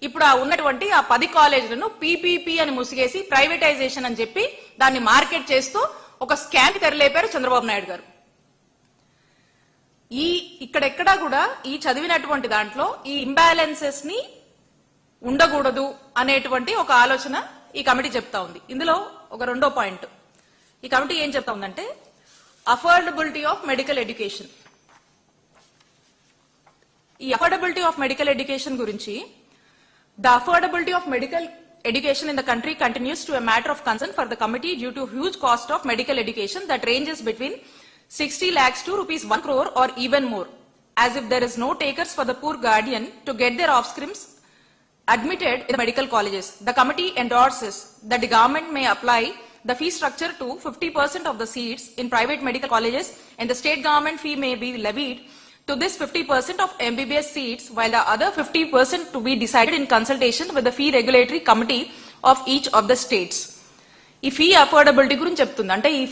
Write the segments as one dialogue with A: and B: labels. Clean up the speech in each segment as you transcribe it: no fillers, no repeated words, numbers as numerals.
A: ఇప్పుడు ఆ ఉన్నటువంటి ఆ 10 కాలేజీలను పీపీపీ అని ముసిగేసి ప్రైవేటైజేషన్ అని చెప్పి దాన్ని మార్కెట్ చేస్తూ ఒక స్కామ్ కి తెరలేపారు చంద్రబాబు నాయుడు గారు. ఇక్కడెక్కడా కూడా ఈ చదివినటువంటి దాంట్లో ఈ ఇంబ్యాలెన్సెస్ ని ఉండకూడదు అనేటువంటి ఒక ఆలోచన ఈ కమిటీ చెప్తా ఉంది. ఇందులో ఒక రెండో పాయింట్ ఈ కమిటీ ఏం చెప్తా ఉందంటే అఫోర్డబిలిటీ ఆఫ్ మెడికల్ ఎడ్యుకేషన్. ఈ అఫోర్డబిలిటీ ఆఫ్ మెడికల్ ఎడ్యుకేషన్ గురించి the affordability of medical education in the country continues to a matter of concern for the committee due to huge cost of medical education that ranges between 60 lakhs to rupees 1 crore or even more, as if there is no takers for the poor guardian to get their offsprings admitted in the medical colleges. The committee endorses that the government may apply the fee structure to 50% of the seats in private medical colleges and the state government fee may be levied to this 50% of MBBS seats, while the other 50% to be decided in consultation with the fee regulatory committee of each of the states. ఈ fee affordability గురించి చెప్తుంది. అంటే ఈ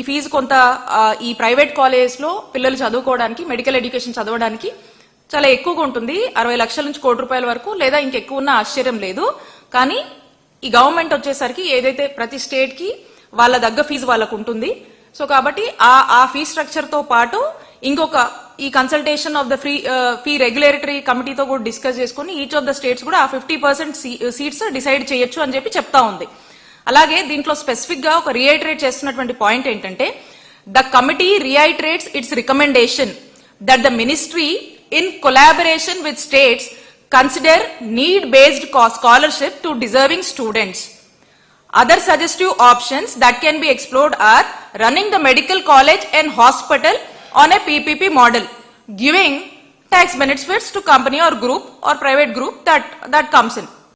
A: fee కొంత ఈ private colleges లో పిల్లలు చదువుకోవడానికి మెడికల్ ఎడ్యుకేషన్ చదవడానికి చాలా ఎక్కువగా ఉంటుంది. 60 లక్షల నుంచి కోటి రూపాయల వరకు లేదా ఇంకెక్కువ ఉన్న ఆశ్చర్యం లేదు. కానీ ఈ గవర్నమెంట్ వచ్చేసరికి ఏదైతే ప్రతి స్టేట్ కి వాళ్ళ దగ్గర ఫీజు వాళ్ళకు ఉంటుంది. సో కాబట్టి ఆ ఫీ స్ట్రక్చర్ తో పాటు ఇంకొక ఈ consultation of the fee regulatory కమిటీతో కూడా డిస్కస్ చేసుకుని ఈచ్ ఆఫ్ ద స్టేట్స్ కూడా ఆ 50% సీట్స్ డిసైడ్ చేయొచ్చు అని చెప్పి చెప్తా ఉంది. అలాగే దీంట్లో స్పెసిఫిక్ గా ఒక రీఐటరేట్ చేస్తున్నటువంటి పాయింట్ ఏంటంటే the committee రీఐటరేట్స్ it's recommendation that the ministry in collaboration with states consider need based scholarship to deserving students. Other suggestive options that can be explored are running the medical college and hospital on a PPP model, giving tax benefits to company or group or private group that comes in.